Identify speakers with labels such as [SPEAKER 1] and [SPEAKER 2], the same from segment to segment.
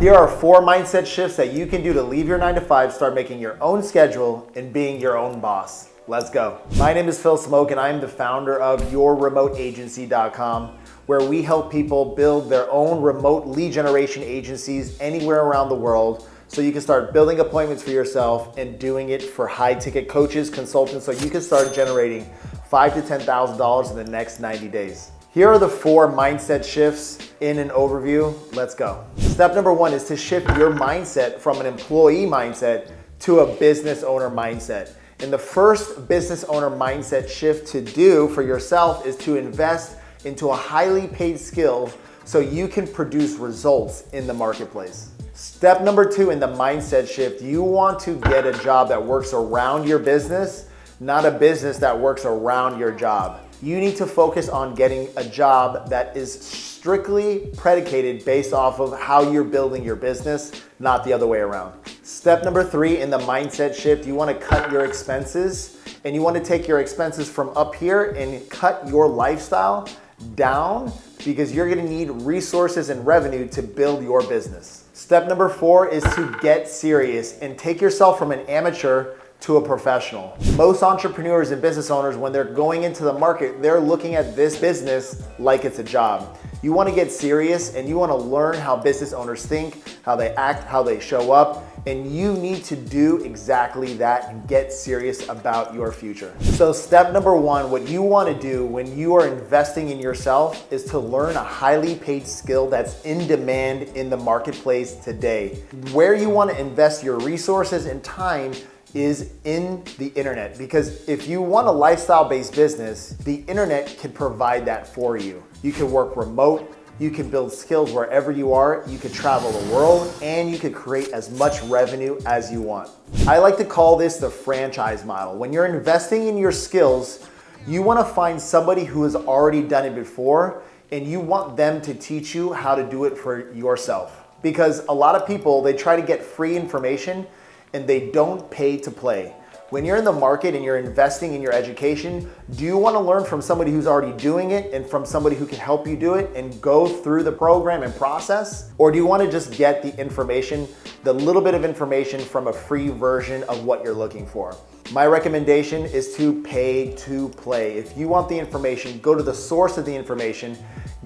[SPEAKER 1] Here are 4 mindset shifts that you can do to leave your 9 to 5, start making your own schedule, and being your own boss. Let's go. My name is Phil Smoke, and I'm the founder of YourRemoteAgency.com, where we help people build their own remote lead generation agencies anywhere around the world, so you can start building appointments for yourself and doing it for high-ticket coaches, consultants, so you can start generating $5,000 to $10,000 in the next 90 days. Here are the 4 mindset shifts in an overview. Let's go. Step number 1 is to shift your mindset from an employee mindset to a business owner mindset. And the first business owner mindset shift to do for yourself is to invest into a highly paid skill so you can produce results in the marketplace. Step number 2 in the mindset shift, you want to get a job that works around your business, not a business that works around your job. You need to focus on getting a job that is strictly predicated based off of how you're building your business, not the other way around. Step number 3 in the mindset shift, you want to cut your expenses, and you want to take your expenses from up here and cut your lifestyle down, because you're going to need resources and revenue to build your business. Step number 4 is to get serious and take yourself from an amateur to a professional. Most entrepreneurs and business owners, when they're going into the market, they're looking at this business like it's a job. You want to get serious and you want to learn how business owners think, how they act, how they show up, and you need to do exactly that and get serious about your future. So step number 1, what you want to do when you are investing in yourself is to learn a highly paid skill that's in demand in the marketplace today. Where you want to invest your resources and time is in the internet, because if you want a lifestyle-based business, the internet can provide that for you. You can work remote, you can build skills wherever you are, you can travel the world, and you can create as much revenue as you want. I like to call this the franchise model. When you're investing in your skills, you want to find somebody who has already done it before, and you want them to teach you how to do it for yourself. Because a lot of people, they try to get free information and they don't pay to play. When you're in the market and you're investing in your education, do you want to learn from somebody who's already doing it and from somebody who can help you do it and go through the program and process? Or do you want to just get the information, the little bit of information from a free version of what you're looking for? My recommendation is to pay to play. If you want the information, go to the source of the information,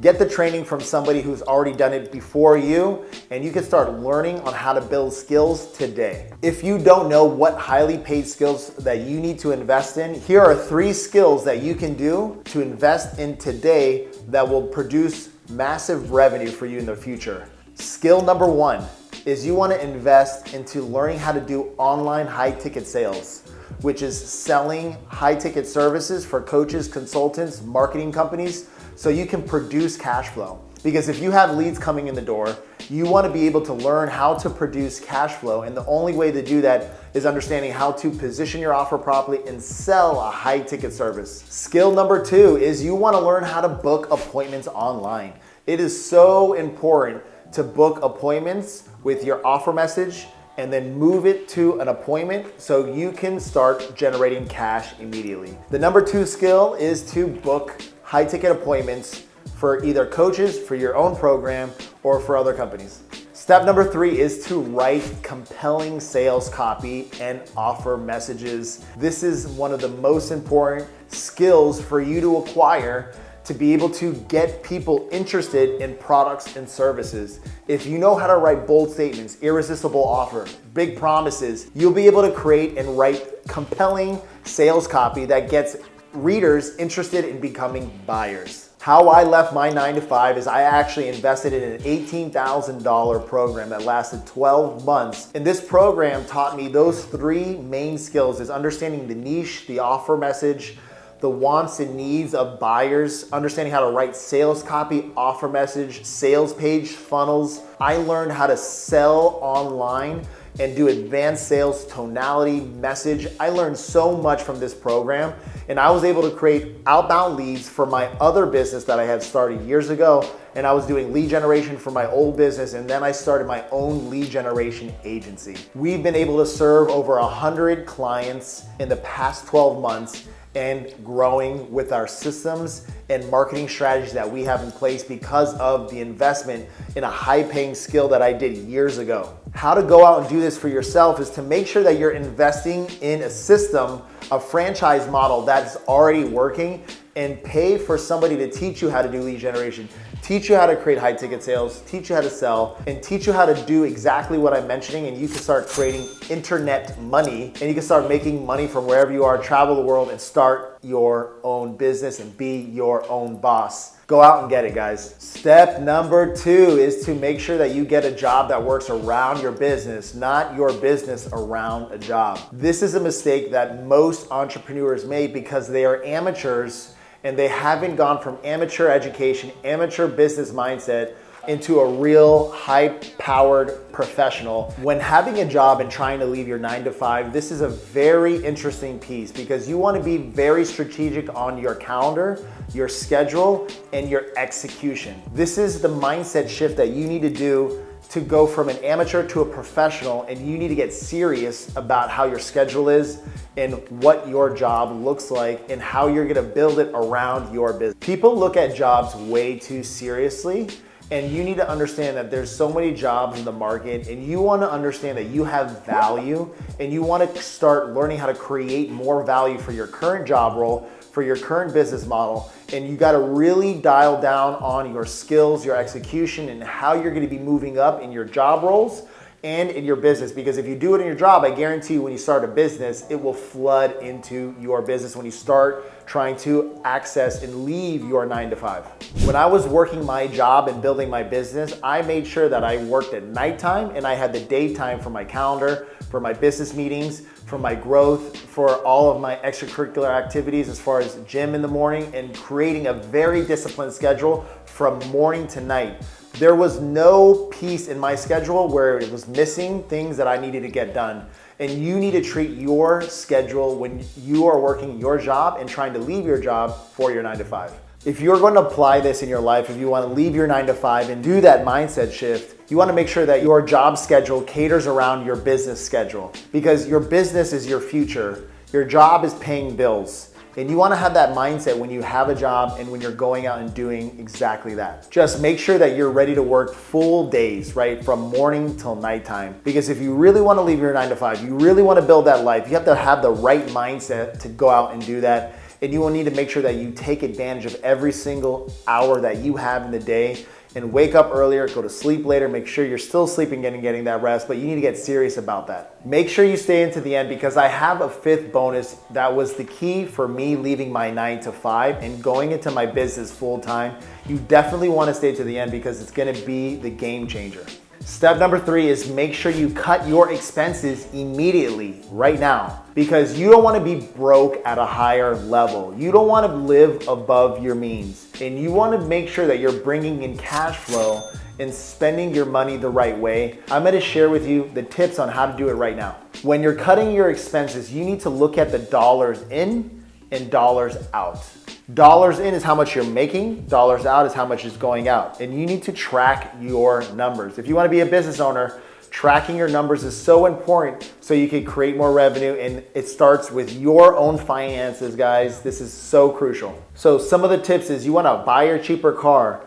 [SPEAKER 1] get the training from somebody who's already done it before you, and you can start learning on how to build skills today. If you don't know what highly paid skills that you need to invest in, here are 3 skills that you can do to invest in today that will produce massive revenue for you in the future. Skill number 1 is you want to invest into learning how to do online high-ticket sales, which is selling high-ticket services for coaches, consultants, marketing companies, so you can produce cash flow. Because if you have leads coming in the door, you want to be able to learn how to produce cash flow, and the only way to do that is understanding how to position your offer properly and sell a high-ticket service. Skill number 2 is you want to learn how to book appointments online. It is so important to book appointments with your offer message and then move it to an appointment so you can start generating cash immediately. The number 2 skill is to book high-ticket appointments for either coaches, for your own program, or for other companies. Step number 3 is to write compelling sales copy and offer messages. This is one of the most important skills for you to acquire to be able to get people interested in products and services. If you know how to write bold statements, irresistible offer, big promises, you'll be able to create and write compelling sales copy that gets readers interested in becoming buyers. How I left my 9 to 5 is I actually invested in an $18,000 program that lasted 12 months. And this program taught me those 3 main skills: is understanding the niche, the offer message, the wants and needs of buyers, understanding how to write sales copy, offer message, sales page, funnels. I learned how to sell online and do advanced sales, tonality, message. I learned so much from this program, and I was able to create outbound leads for my other business that I had started years ago, and I was doing lead generation for my old business, and then I started my own lead generation agency. We've been able to serve over 100 clients in the past 12 months, and growing with our systems and marketing strategies that we have in place because of the investment in a high-paying skill that I did years ago. How to go out and do this for yourself is to make sure that you're investing in a system, a franchise model that's already working, and pay for somebody to teach you how to do lead generation, teach you how to create high ticket sales, teach you how to sell, and teach you how to do exactly what I'm mentioning, and you can start creating internet money, and you can start making money from wherever you are, travel the world, and start your own business and be your own boss. Go out and get it, guys. Step number 2 is to make sure that you get a job that works around your business, not your business around a job. This is a mistake that most entrepreneurs make because they are amateurs and they haven't gone from amateur education, amateur business mindset into a real high-powered professional. When having a job and trying to leave your 9 to 5, this is a very interesting piece because you want to be very strategic on your calendar, your schedule, and your execution. This is the mindset shift that you need to do to go from an amateur to a professional, and you need to get serious about how your schedule is and what your job looks like and how you're gonna build it around your business. People look at jobs way too seriously, and you need to understand that there's so many jobs in the market, and you want to understand that you have value, and you want to start learning how to create more value for your current job role, for your current business model, and you got to really dial down on your skills, your execution, and how you're going to be moving up in your job roles and in your business. Because if you do it in your job, I guarantee you when you start a business, it will flood into your business when you start trying to access and leave your 9 to 5. When I was working my job and building my business, I made sure that I worked at nighttime and I had the daytime for my calendar, for my business meetings, for my growth, for all of my extracurricular activities as far as gym in the morning, and creating a very disciplined schedule from morning to night. There was no piece in my schedule where it was missing things that I needed to get done. And you need to treat your schedule when you are working your job and trying to leave your job for your 9 to 5. If you're going to apply this in your life, if you want to leave your 9 to 5 and do that mindset shift, you want to make sure that your job schedule caters around your business schedule, because your business is your future. Your job is paying bills. And you want to have that mindset when you have a job and when you're going out and doing exactly that. Just make sure that you're ready to work full days, right? From morning till nighttime. Because if you really want to leave your 9 to 5, you really want to build that life, you have to have the right mindset to go out and do that. And you will need to make sure that you take advantage of every single hour that you have in the day, and wake up earlier, go to sleep later, make sure you're still sleeping and getting that rest, but you need to get serious about that. Make sure you stay into the end, because I have a 5th bonus that was the key for me leaving my 9 to 5 and going into my business full time. You definitely want to stay to the end because it's going to be the game changer. Step number 3 is make sure you cut your expenses immediately, right now, because you don't want to be broke at a higher level. You don't want to live above your means, and you want to make sure that you're bringing in cash flow and spending your money the right way. I'm going to share with you the tips on how to do it right now. When you're cutting your expenses, you need to look at the dollars in and dollars out. Dollars in is how much you're making, dollars out is how much is going out. And you need to track your numbers. If you want to be a business owner, tracking your numbers is so important so you can create more revenue, and it starts with your own finances, guys. This is so crucial. So some of the tips is you want to buy your cheaper car,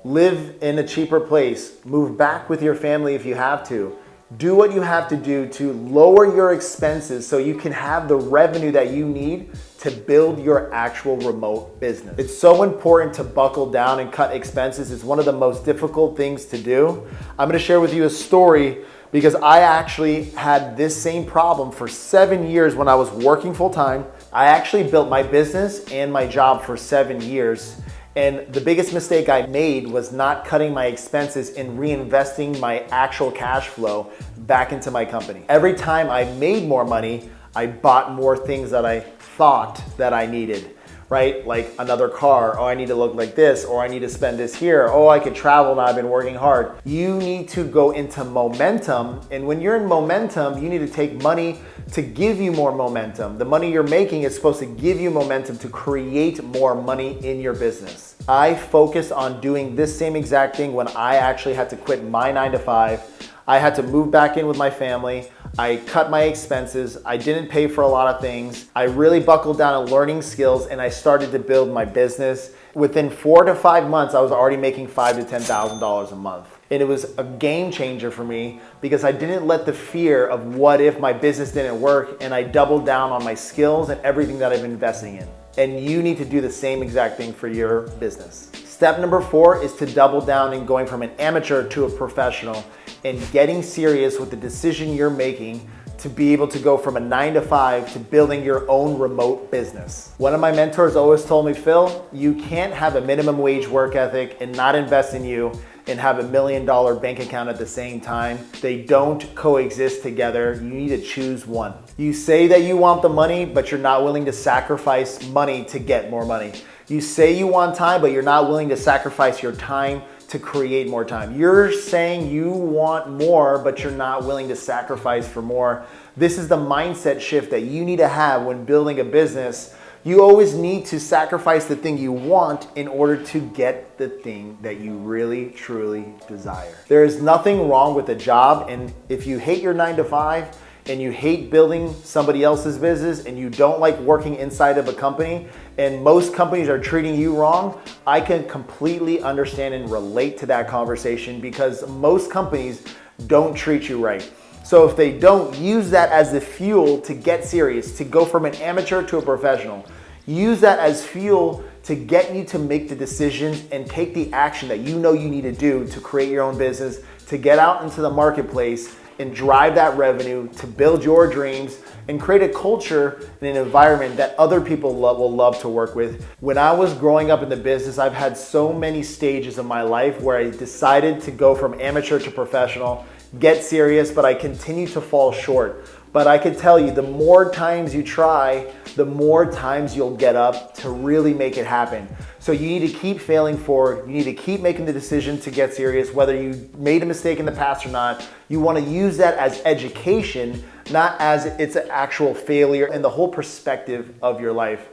[SPEAKER 1] live in a cheaper place, move back with your family if you have to. Do what you have to do to lower your expenses so you can have the revenue that you need to build your actual remote business. It's so important to buckle down and cut expenses. It's one of the most difficult things to do. I'm gonna share with you a story because I actually had this same problem for 7 years when I was working full time. I actually built my business and my job for 7 years. And the biggest mistake I made was not cutting my expenses and reinvesting my actual cash flow back into my company. Every time I made more money, I bought more things that I thought that I needed, right? Like another car, oh, I need to look like this, or I need to spend this here, oh, I could travel now, I've been working hard. You need to go into momentum, and when you're in momentum, you need to take money to give you more momentum. The money you're making is supposed to give you momentum to create more money in your business. I focused on doing this same exact thing when I actually had to quit my 9 to 5. I had to move back in with my family. I cut my expenses. I didn't pay for a lot of things. I really buckled down on learning skills and I started to build my business. Within 4 to 5 months, I was already making $5,000 to $10,000 a month. And it was a game changer for me because I didn't let the fear of what if my business didn't work, and I doubled down on my skills and everything that I've been investing in. And you need to do the same exact thing for your business. Step number 4 is to double down in going from an amateur to a professional and getting serious with the decision you're making to be able to go from a 9 to 5 to building your own remote business. One of my mentors always told me, Phil, you can't have a minimum wage work ethic and not invest in you and have $1 million bank account at the same time. They don't coexist together. You need to choose one. You say that you want the money, but you're not willing to sacrifice money to get more money. You say you want time, but you're not willing to sacrifice your time to create more time. You're saying you want more, but you're not willing to sacrifice for more. This is the mindset shift that you need to have when building a business. You always need to sacrifice the thing you want in order to get the thing that you really, truly desire. There is nothing wrong with a job, and if you hate your 9 to 5, and you hate building somebody else's business, and you don't like working inside of a company, and most companies are treating you wrong, I can completely understand and relate to that conversation because most companies don't treat you right. So if they don't, use that as the fuel to get serious, to go from an amateur to a professional. Use that as fuel to get you to make the decisions and take the action that you know you need to do to create your own business, to get out into the marketplace and drive that revenue, to build your dreams and create a culture and an environment that other people will love to work with. When I was growing up in the business, I've had so many stages of my life where I decided to go from amateur to professional, get serious, but I continue to fall short. But I can tell you, the more times you try, the more times you'll get up to really make it happen. So you need to keep failing forward. You need to keep making the decision to get serious, whether you made a mistake in the past or not. You want to use that as education, not as it's an actual failure and the whole perspective of your life.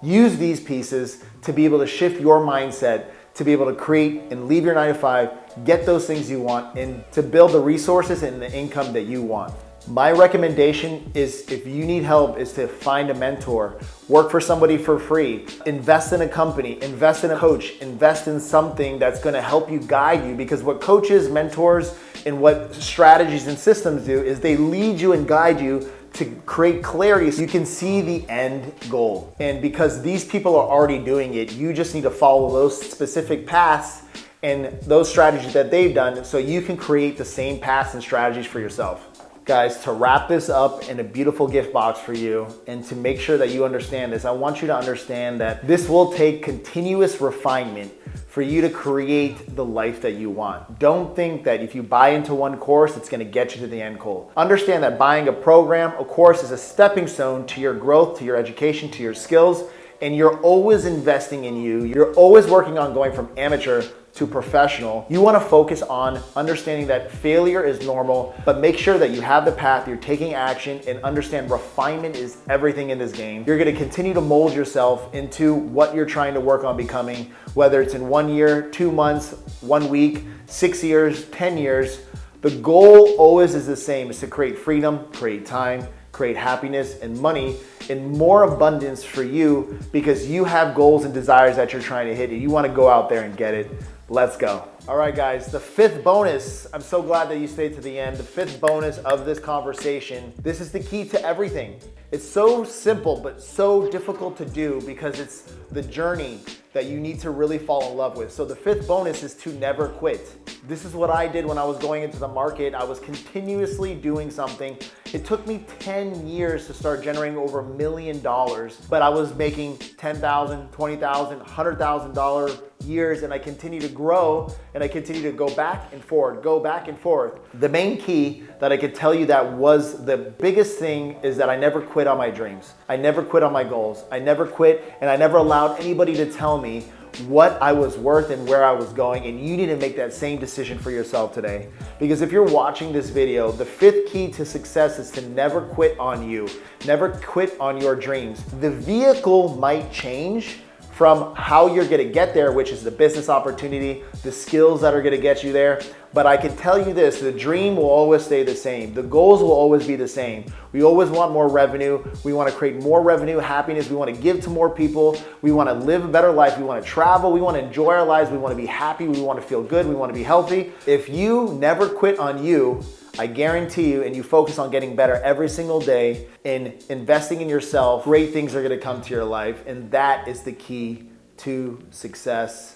[SPEAKER 1] Use these pieces to be able to shift your mindset, to be able to create and leave your 9 to 5, get those things you want, and to build the resources and the income that you want. My recommendation is, if you need help, is to find a mentor, work for somebody for free, invest in a company, invest in a coach, invest in something that's gonna help you, guide you, because what coaches, mentors, and what strategies and systems do is they lead you and guide you to create clarity so you can see the end goal. And because these people are already doing it, you just need to follow those specific paths and those strategies that they've done so you can create the same paths and strategies for yourself. Guys, to wrap this up in a beautiful gift box for you and to make sure that you understand this, I want you to understand that this will take continuous refinement for you to create the life that you want. Don't think that if you buy into one course, it's gonna get you to the end goal. Understand that buying a program, a course, is a stepping stone to your growth, to your education, to your skills, and you're always investing in you. You're always working on going from amateur to professional. You want to focus on understanding that failure is normal, but make sure that you have the path, you're taking action, and understand refinement is everything in this game. You're going to continue to mold yourself into what you're trying to work on becoming, whether it's in 1 year, 2 months, 1 week, 6 years, 10 years. The goal always is the same, is to create freedom, create time, create happiness and money in more abundance for you, because you have goals and desires that you're trying to hit and you want to go out there and get it. Let's go. All right, guys, the 5th bonus. I'm so glad that you stayed to the end. The 5th bonus of this conversation. This is the key to everything. It's so simple, but so difficult to do because it's the journey that you need to really fall in love with. So the 5th bonus is to never quit. This is what I did when I was going into the market. I was continuously doing something. It took me 10 years to start generating over $1 million, but I was making $10,000, $20,000, $100,000 years, and I continue to grow and I continue to go back and forth, go back and forth. The main key that I could tell you that was the biggest thing is that I never quit on my dreams. I never quit on my goals. I never quit, and I never allowed anybody to tell me what I was worth and where I was going, and you need to make that same decision for yourself today. Because if you're watching this video, the 5th key to success is to never quit on you. Never quit on your dreams. The vehicle might change from how you're gonna get there, which is the business opportunity, the skills that are gonna get you there, But I can tell you this, the dream will always stay the same. The goals will always be the same. We always want more revenue. We want to create more revenue, happiness. We want to give to more people. We want to live a better life. We want to travel. We want to enjoy our lives. We want to be happy. We want to feel good. We want to be healthy. If you never quit on you, I guarantee you, and you focus on getting better every single day in investing in yourself, great things are going to come to your life. And that is the key to success.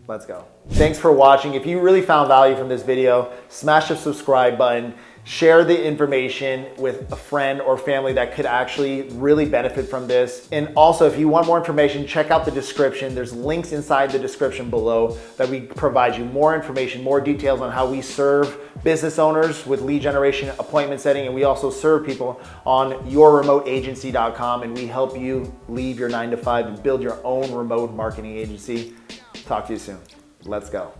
[SPEAKER 1] Let's go. Thanks for watching. If you really found value from this video, smash the subscribe button, share the information with a friend or family that could actually really benefit from this. And also, if you want more information, check out the description. There's links inside the description below that we provide you more information, more details on how we serve business owners with lead generation, appointment setting, and we also serve people on yourremoteagency.com, and we help you leave your 9 to 5 and build your own remote marketing agency. Talk to you soon. Let's go.